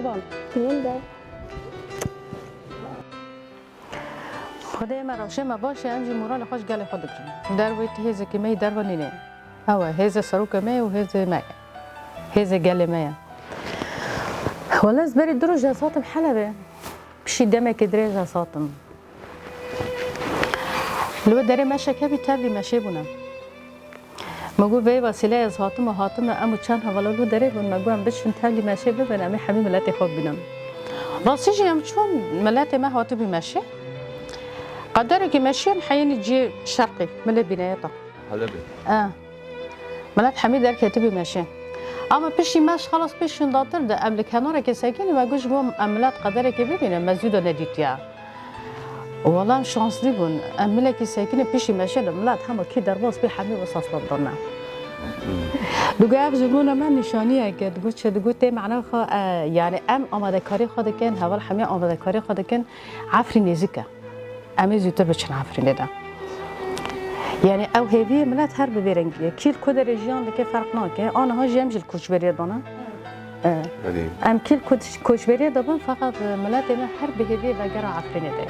بابا نیم ده خدای مراشه ما باشه امجی مورال خوش گله خود کنم در ویت هیز که می در و نینه اوه هیز سروک می و هیز می هیز گله می خلاص بري دروج صوتم حلبة بشي دمك دريجة صوتم لو داري ماشي كبي تابلي ماشي بنا مگو به وسیله از هاتم امو چند حوالا لو داره بون مگو هم بشن تابلی ماشي ببینم امی حمی ملت خوب بینم راستیش هم چون ملت ما هاتو بی ماشي قدره که ماشي حیانی جي شرقي ملت بنايته حلبة ملت حمي در كاتبي ماشي اما پیشی ماش خلاص پیشون داتر ده قبل کناره که ساکنی و گوش بوم عملات قدره که ببینم مزیود ندیدیا والله شانس لیبون عمله که ساکنی پیشی ماشه عملات همه کی درواز به حمی وساس دارنا دوگه اف زبون من نشانیه که گوش چه گوته معنا خو یعنی آماده کاری خود کن حوال حمی آماده کاری خود کن عفری نزیکه امی زیوته بچن عفری نده يعني او هذه ملات هرب بيرنجي كيل كود ريجيون دك فرق ناكه انا ها جمج الكوشبريه دانا ام كيل كوشبريه دابا فقط ملات انا هرب هذه بقرا عفرين ده